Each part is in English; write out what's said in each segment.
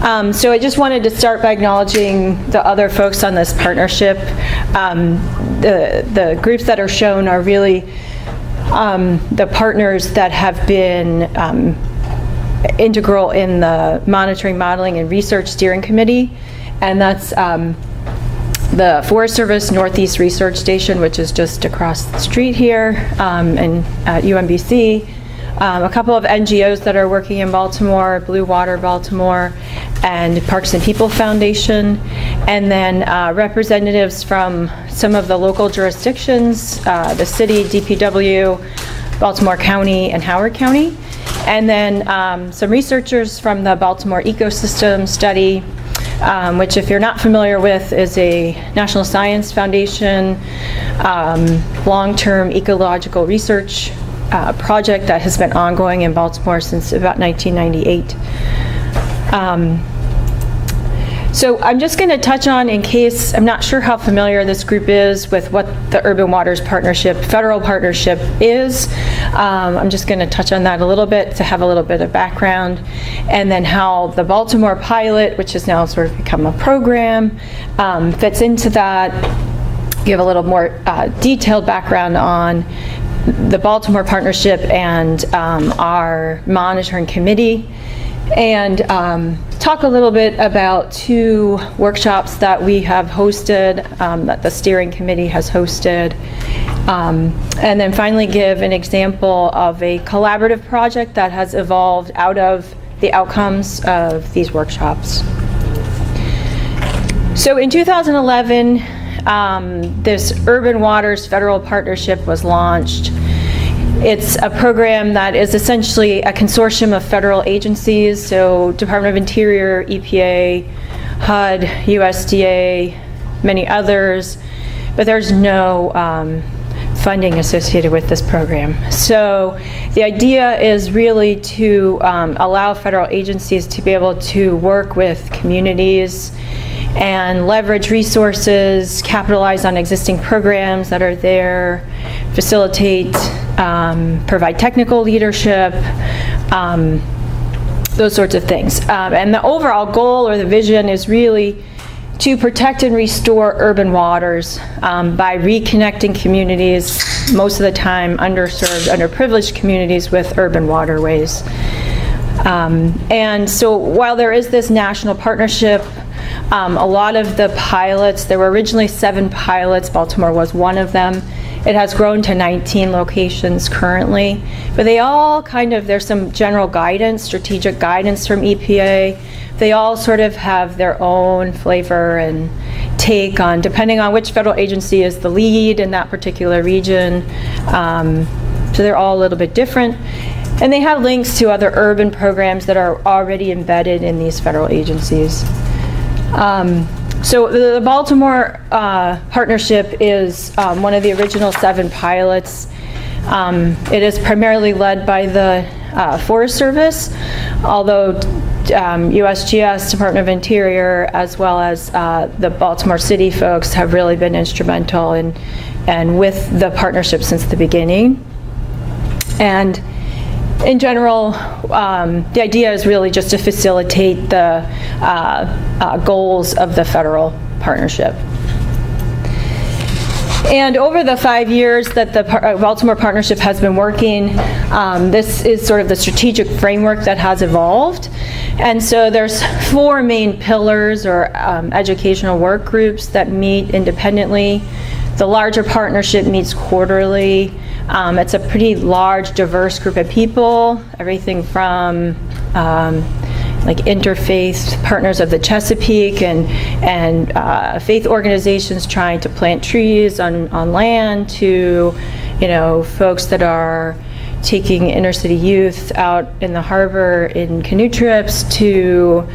So I just wanted to start by acknowledging the other folks on this partnership. The groups that are shown are really the partners that have been integral in the Monitoring, Modeling, and Research Steering Committee, and that's the Forest Service Northeast Research Station, which is just across the street here, and at UMBC. A couple of NGOs that are working in Baltimore, Blue Water Baltimore, and Parks and People Foundation, and then representatives from some of the local jurisdictions, the city, DPW, Baltimore County, and Howard County, and then some researchers from the Baltimore Ecosystem Study, which, if you're not familiar with, is a National Science Foundation long-term ecological research project that has been ongoing in Baltimore since about 1998. So I'm just going to touch on, in case I'm not sure how familiar this group is with what the Urban Waters Partnership, federal partnership is. I'm just going to touch on that a little bit to have a little bit of background, and then how the Baltimore pilot, which has now sort of become a program, fits into that. Give a little more detailed background on the Baltimore partnership and our monitoring committee, and talk a little bit about two workshops that we have hosted, that the steering committee has hosted, and then finally give an example of a collaborative project that has evolved out of the outcomes of these workshops. So in 2011, this Urban Waters Federal Partnership was launched. It's a program that is essentially a consortium of federal agencies, so Department of Interior, EPA, HUD, USDA, many others, but there's no funding associated with this program. So the idea is really to allow federal agencies to be able to work with communities and leverage resources, capitalize on existing programs that are there, facilitate, provide technical leadership, those sorts of things. And the overall goal or the vision is really to protect and restore urban waters by reconnecting communities, most of the time underserved, underprivileged communities, with urban waterways. And so while there is this national partnership, a lot of the pilots, there were originally 7 pilots, Baltimore was one of them. It has grown to 19 locations currently, but they all kind of, there's some general guidance, strategic guidance from EPA. They all sort of have their own flavor and take on, depending on which federal agency is the lead in that particular region. So they're all a little bit different. And they have links to other urban programs that are already embedded in these federal agencies. So the Baltimore partnership is one of the original 7 pilots. It is primarily led by the Forest Service, although USGS, Department of Interior, as well as the Baltimore City folks have really been instrumental and with the partnership since the beginning. And in general, the idea is really just to facilitate the goals of the federal partnership. And over the 5 years that the Baltimore Partnership has been working, this is sort of the strategic framework that has evolved. And so there's 4 main pillars or educational work groups that meet independently. The larger partnership meets quarterly. It's a pretty large, diverse group of people, everything from like interfaith partners of the Chesapeake and faith organizations trying to plant trees on land, to, you know, folks that are taking inner city youth out in the harbor in canoe trips, to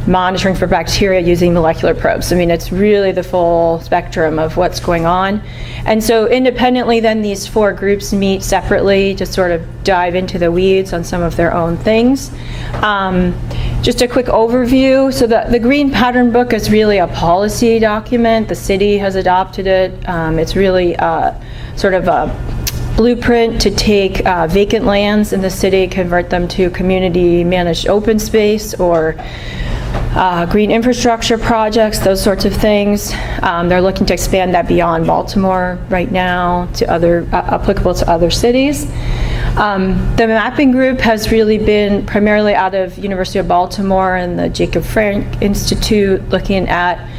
monitoring for bacteria using molecular probes. I mean, it's really the full spectrum of what's going on. And so independently then these 4 groups meet separately to sort of dive into the weeds on some of their own things. Just a quick overview. So the Green Pattern Book is really a policy document. The city has adopted it. It's really sort of a blueprint to take vacant lands in the city, convert them to community managed open space or green infrastructure projects, those sorts of things. They're looking to expand that beyond Baltimore right now to other, applicable to other cities. The mapping group has really been primarily out of University of Baltimore and the Jacob Frank Institute, looking at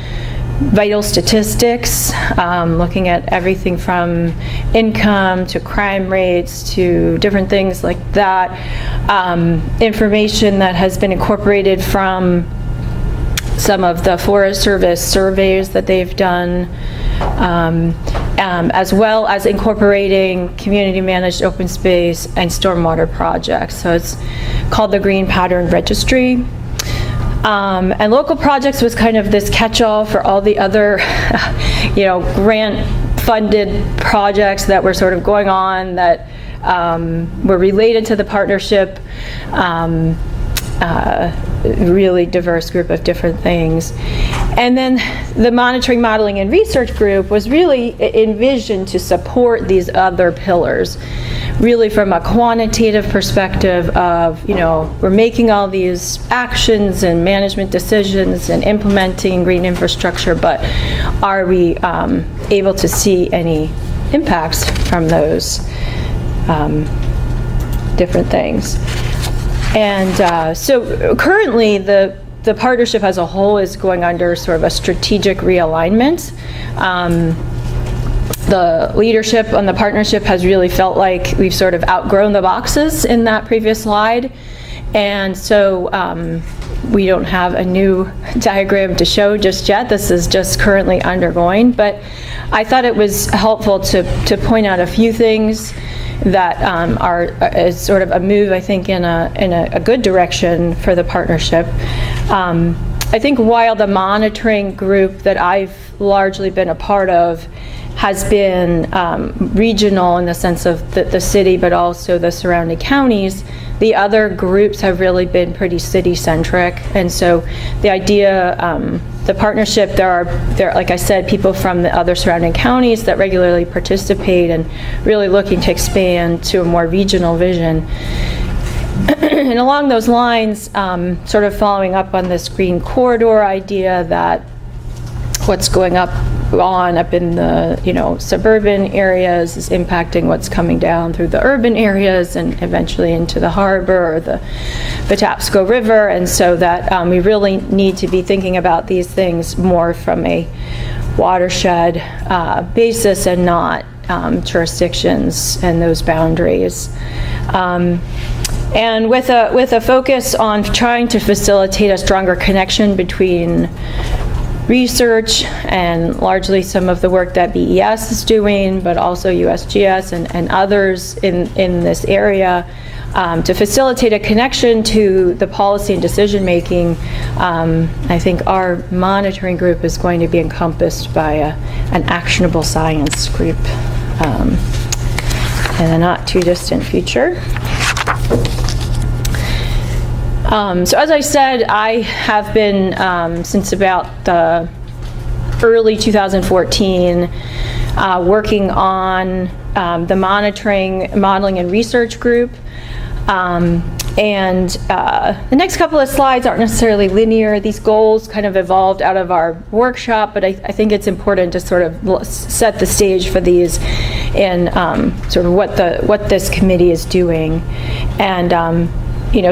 vital statistics, looking at everything from income to crime rates to different things like that. Information that has been incorporated from some of the Forest Service surveys that they've done, as well as incorporating community managed open space and stormwater projects. So it's called the Green Pattern Registry. And local projects was kind of this catch-all for all the other, grant-funded projects that were sort of going on that were related to the partnership. Really diverse group of different things. And then the monitoring, modeling, and research group was really envisioned to support these other pillars, really from a quantitative perspective of, we're making all these actions and management decisions and implementing green infrastructure, but are we able to see any impacts from those different things? And so currently the partnership as a whole is going under sort of a strategic realignment. The leadership on the partnership has really felt like we've sort of outgrown the boxes in that previous slide. And so we don't have a new diagram to show just yet. This is just currently undergoing. But I thought it was helpful to point out a few things that is sort of a move, I think, in a good direction for the partnership. I think while the monitoring group that I've largely been a part of has been regional in the sense of the city, but also the surrounding counties, the other groups have really been pretty city-centric. And so the idea, the partnership, there are, like I said, people from the other surrounding counties that regularly participate and really looking to expand to a more regional vision. And along those lines, sort of following up on this green corridor idea, that what's going up in the suburban areas is impacting what's coming down through the urban areas and eventually into the harbor or the Patapsco River, and so that we really need to be thinking about these things more from a watershed basis and not jurisdictions and those boundaries. And with a focus on trying to facilitate a stronger connection between research and largely some of the work that BES is doing, but also USGS and others in this area, to facilitate a connection to the policy and decision making. I think our monitoring group is going to be encompassed by an actionable science group in a not too distant future. So as I said, I have been, since about the early 2014, working on the monitoring, modeling, and research group. And the next couple of slides aren't necessarily linear. These goals kind of evolved out of our workshop, but I think it's important to sort of set the stage for these in sort of what this committee is doing. And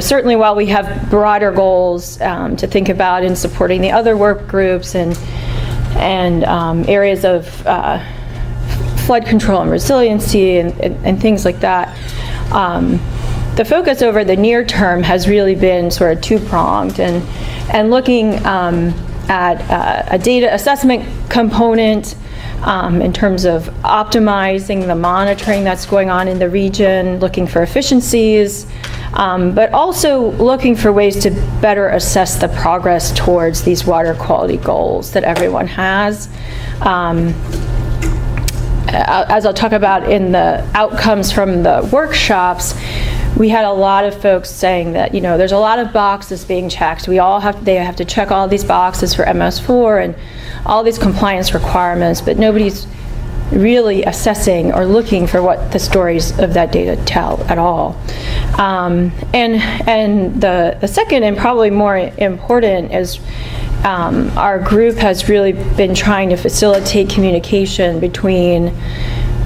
certainly while we have broader goals to think about in supporting the other work groups and areas of flood control and resiliency and things like that, the focus over the near term has really been sort of two-pronged and looking at a data assessment component in terms of optimizing the monitoring that's going on in the region, looking for efficiencies, but also looking for ways to better assess the progress towards these water quality goals that everyone has. As I'll talk about in the outcomes from the workshops, we had a lot of folks saying that, there's a lot of boxes being checked. They have to check all these boxes for MS4 and all these compliance requirements, but nobody's really assessing or looking for what the stories of that data tell at all. And the second and probably more important is our group has really been trying to facilitate communication between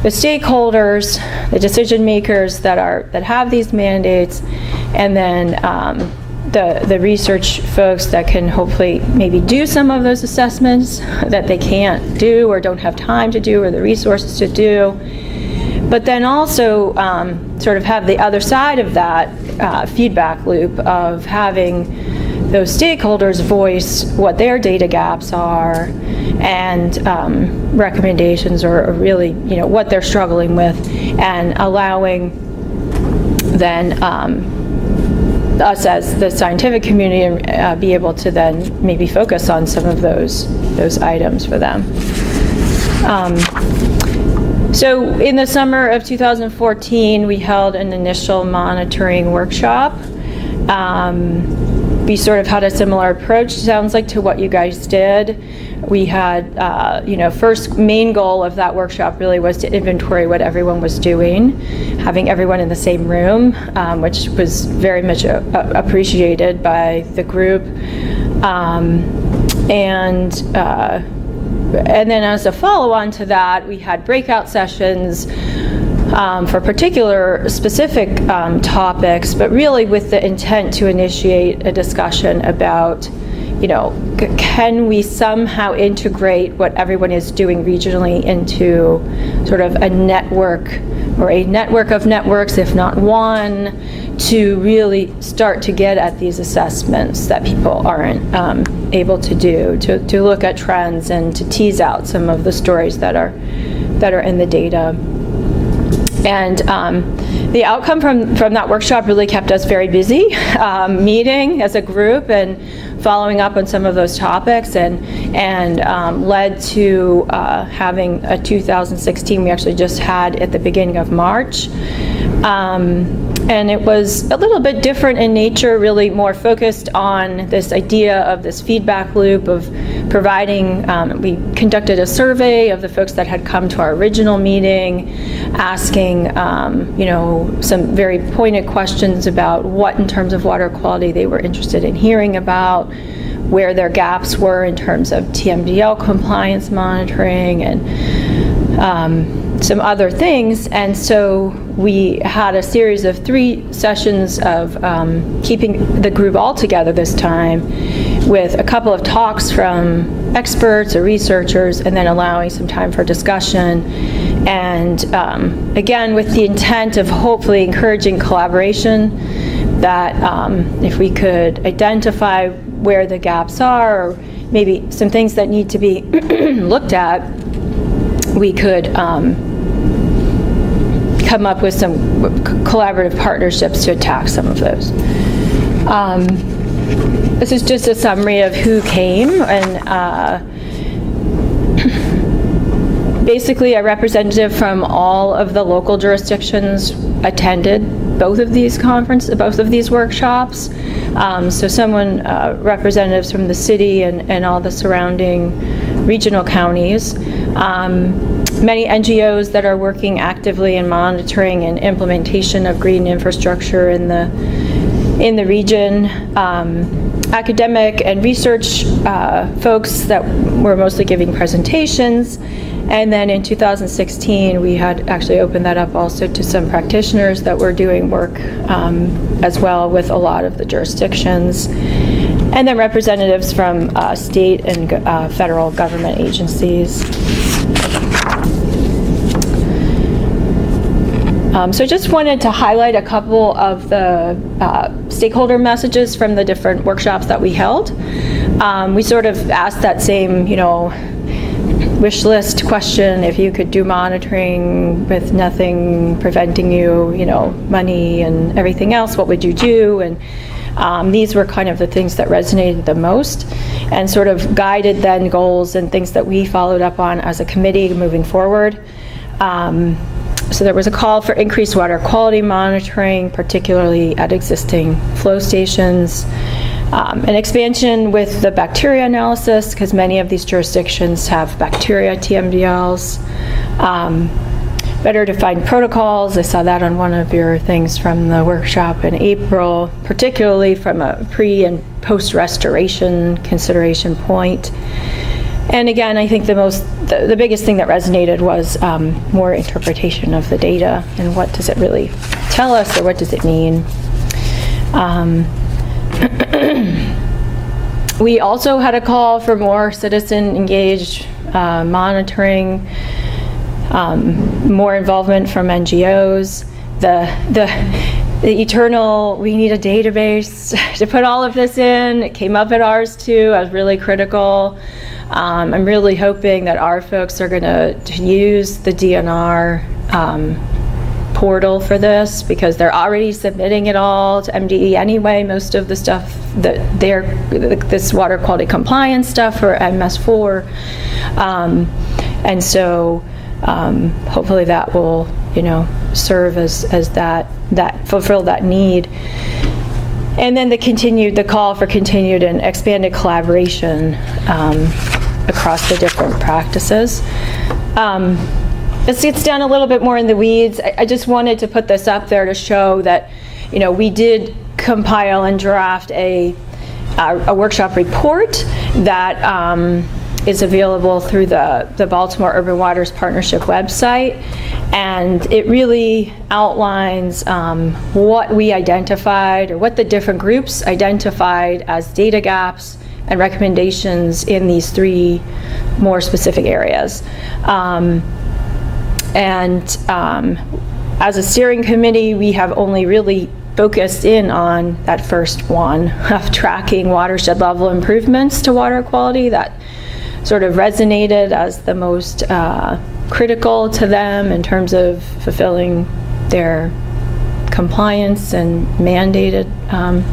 the stakeholders, the decision makers that have these mandates, and then the research folks that can hopefully maybe do some of those assessments that they can't do or don't have time to do or the resources to do. But then also sort of have the other side of that feedback loop of having those stakeholders voice what their data gaps are and recommendations or really, what they're struggling with, and allowing then us as the scientific community be able to then maybe focus on some of those items for them. So in the summer of 2014, we held an initial monitoring workshop. We sort of had a similar approach, sounds like, to what you guys did. We had, first main goal of that workshop really was to inventory what everyone was doing, having everyone in the same room, which was very much appreciated by the group. And then as a follow-on to that, we had breakout sessions for particular specific topics, but really with the intent to initiate a discussion about, can we somehow integrate what everyone is doing regionally into sort of a network or a network of networks, if not one, to really start to get at these assessments that people aren't able to do, to look at trends and to tease out some of the stories that are in the data. And the outcome from that workshop really kept us very busy, meeting as a group and following up on some of those topics, and led to having a 2016 we actually just had at the beginning of March. And it was a little bit different in nature, really more focused on this idea of this feedback loop of providing, we conducted a survey of the folks that had come to our original meeting, asking, some very pointed questions about what in terms of water quality they were interested in hearing about, where their gaps were in terms of TMDL compliance monitoring, and some other things. And so we had a series of 3 sessions of keeping the group all together this time, with a couple of talks from experts or researchers, and then allowing some time for discussion. And again, with the intent of hopefully encouraging collaboration, that if we could identify where the gaps are, or maybe some things that need to be looked at, we could come up with some collaborative partnerships to attack some of those. This is just a summary of who came, and basically a representative from all of the local jurisdictions attended both of these workshops. So representatives from the city and all the surrounding regional counties. Many NGOs that are working actively in monitoring and implementation of green infrastructure in the region. Academic and research folks that were mostly giving presentations. And then in 2016, we had actually opened that up also to some practitioners that were doing work as well with a lot of the jurisdictions. And then representatives from state and federal government agencies. So just wanted to highlight a couple of the stakeholder messages from the different workshops that we held. We sort of asked that same, wish list question: if you could do monitoring with nothing preventing you, money and everything else, what would you do? And these were kind of the things that resonated the most, and sort of guided then goals and things that we followed up on as a committee moving forward. So there was a call for increased water quality monitoring, particularly at existing flow stations. An expansion with the bacteria analysis, because many of these jurisdictions have bacteria TMDLs. better defined protocols. I saw that on one of your things from the workshop in April, particularly from a pre and post restoration consideration point. And again, I think the biggest thing that resonated was more interpretation of the data and what does it really tell us, or what does it mean. We also had a call for more citizen engaged monitoring, more involvement from NGOs. The eternal, we need a database to put all of this in. It came up at ours too. I was really critical. I'm really hoping that our folks are going to use the DNR portal for this, because they're already submitting it all to MDE anyway. Most of the stuff that this water quality compliance stuff for MS4, and so hopefully that will, serve as that fulfill that need. And then the call for continued and expanded collaboration across the different practices. This gets down a little bit more in the weeds. I just wanted to put this up there to show that, we did compile and draft a workshop report that is available through the Baltimore Urban Waters Partnership website. And it really outlines what we identified, or what the different groups identified as data gaps and recommendations in these 3 more specific areas. As a steering committee, we have only really focused in on that first one of tracking watershed level improvements to water quality. That sort of resonated as the most critical to them in terms of fulfilling their compliance and mandated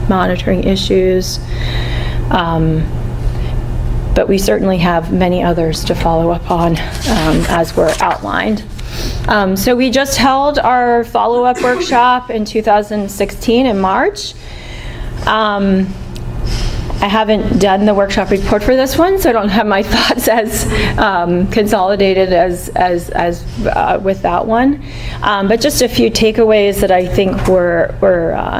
monitoring issues. But we certainly have many others to follow up on as were outlined. So we just held our follow-up workshop in 2016 in March. I haven't done the workshop report for this one, so I don't have my thoughts as consolidated as with that one. But just a few takeaways that I think were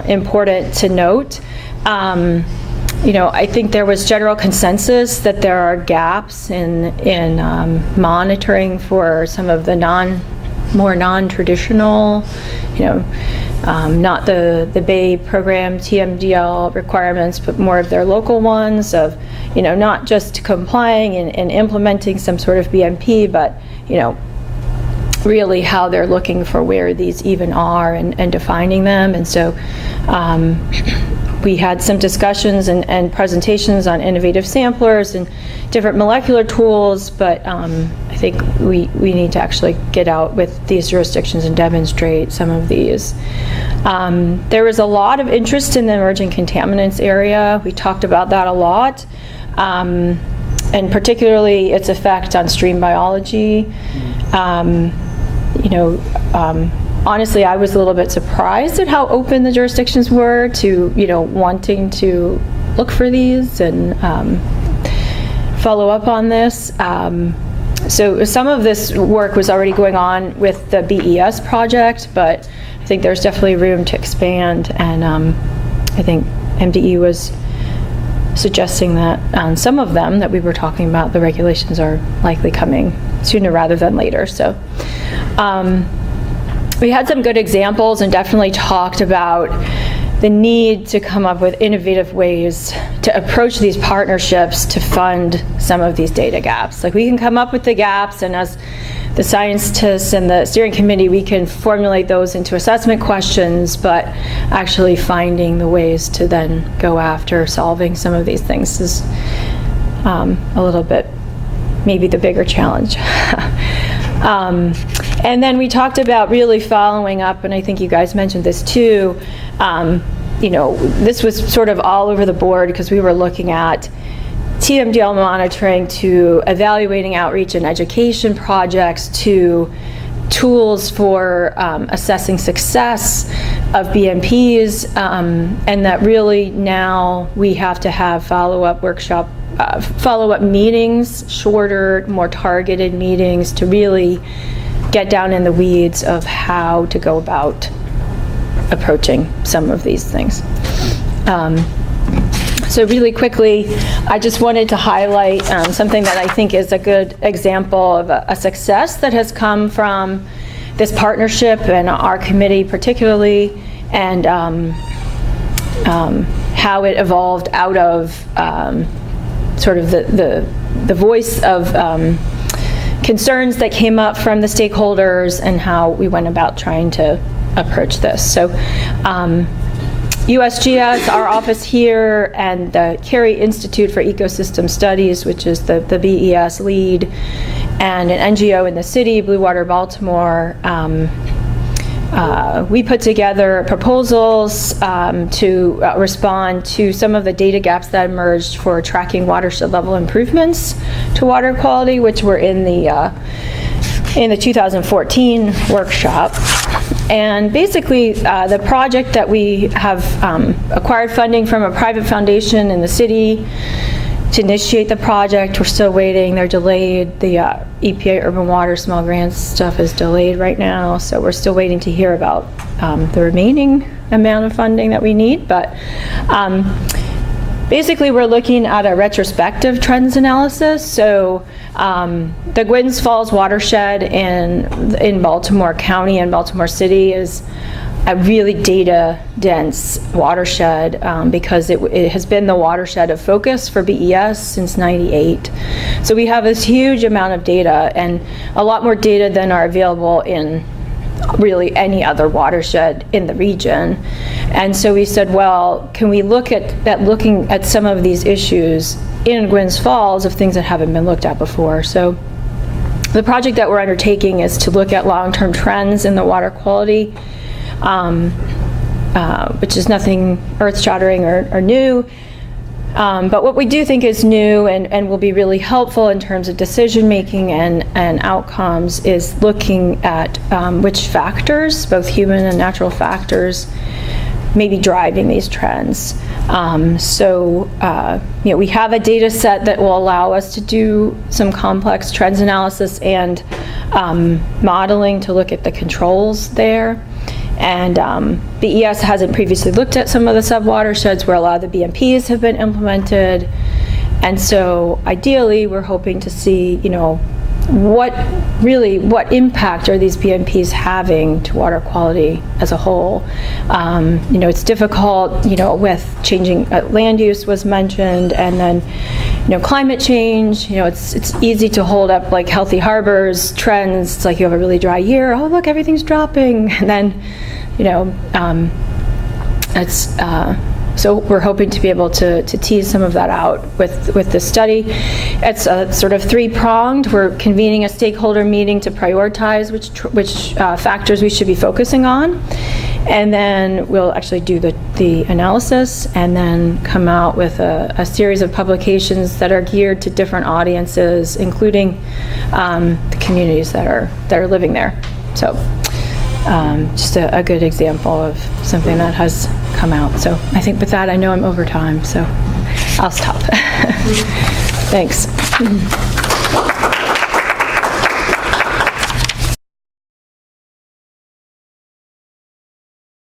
important to note. I think there was general consensus that there are gaps in monitoring for some of the more non-traditional, not the Bay program TMDL requirements, but more of their local ones of, not just complying and implementing some sort of BMP, but, really how they're looking for where these even are and defining them. And so we had some discussions and presentations on innovative samplers and different molecular tools, but I think we need to actually get out with these jurisdictions and demonstrate some of these. There was a lot of interest in the emerging contaminants area. We talked about that a lot, and particularly its effect on stream biology. Honestly, I was a little bit surprised at how open the jurisdictions were to, wanting to look for these and follow up on this. So some of this work was already going on with the BES project, but I think there's definitely room to expand. And I think MDE was suggesting that on some of them that we were talking about, the regulations are likely coming sooner rather than later. So. We had some good examples and definitely talked about the need to come up with innovative ways to approach these partnerships to fund some of these data gaps. Like, we can come up with the gaps, and as the scientists and the steering committee, we can formulate those into assessment questions, but actually finding the ways to then go after solving some of these things is a little bit maybe the bigger challenge. And then we talked about really following up, and I think you guys mentioned this too, this was sort of all over the board because we were looking at TMDL monitoring to evaluating outreach and education projects to tools for assessing success of BMPs, and that really now we have to have follow-up meetings, shorter, more targeted meetings to really get down in the weeds of how to go about approaching some of these things. So really quickly, I just wanted to highlight something that I think is a good example of a success that has come from this partnership and our committee particularly, and how it evolved out of sort of the voice of concerns that came up from the stakeholders and how we went about trying to approach this. So USGS, our office here, and the Carey Institute for Ecosystem Studies, which is the BES lead, and an NGO in the city, Blue Water Baltimore, we put together proposals to respond to some of the data gaps that emerged for tracking watershed level improvements to water quality, which were in the 2014 workshop. And basically, the project that we have acquired funding from a private foundation in the city to initiate the project. We're still waiting. They're delayed. The EPA Urban Water Small Grants stuff is delayed right now, so we're still waiting to hear about the remaining amount of funding that we need. But basically, we're looking at a retrospective trends analysis. So the Gwynns Falls watershed in Baltimore County and Baltimore City is a really data-dense watershed because it has been the watershed of focus for BES since '98. So we have this huge amount of data, and a lot more data than are available in really any other watershed in the region. And so we said, well, can we look at looking at some of these issues in Gwynns Falls of things that haven't been looked at before. So the project that we're undertaking is to look at long-term trends in the water quality, which is nothing earth-shattering or new. But what we do think is new and will be really helpful in terms of decision-making and outcomes is looking at which factors, both human and natural factors, may be driving these trends. We have a data set that will allow us to do some complex trends analysis and modeling to look at the controls there. And BES hasn't previously looked at some of the sub-watersheds where a lot of the BMPs have been implemented. And so ideally, we're hoping to see, what impact are these BMPs having to water quality as a whole? It's difficult, with changing land use was mentioned, and then, climate change. It's easy to hold up like Healthy Harbors trends. It's like you have a really dry year. Oh, look, everything's dropping, and then, so we're hoping to be able to tease some of that out with this study. It's sort of three-pronged. We're convening a stakeholder meeting to prioritize which factors we should be focusing on. And then we'll actually do the analysis and then come out with a series of publications that are geared to different audiences, including the communities that are living there. So just a good example of something that has come out. So I think with that, I know I'm over time, so I'll stop. Thanks.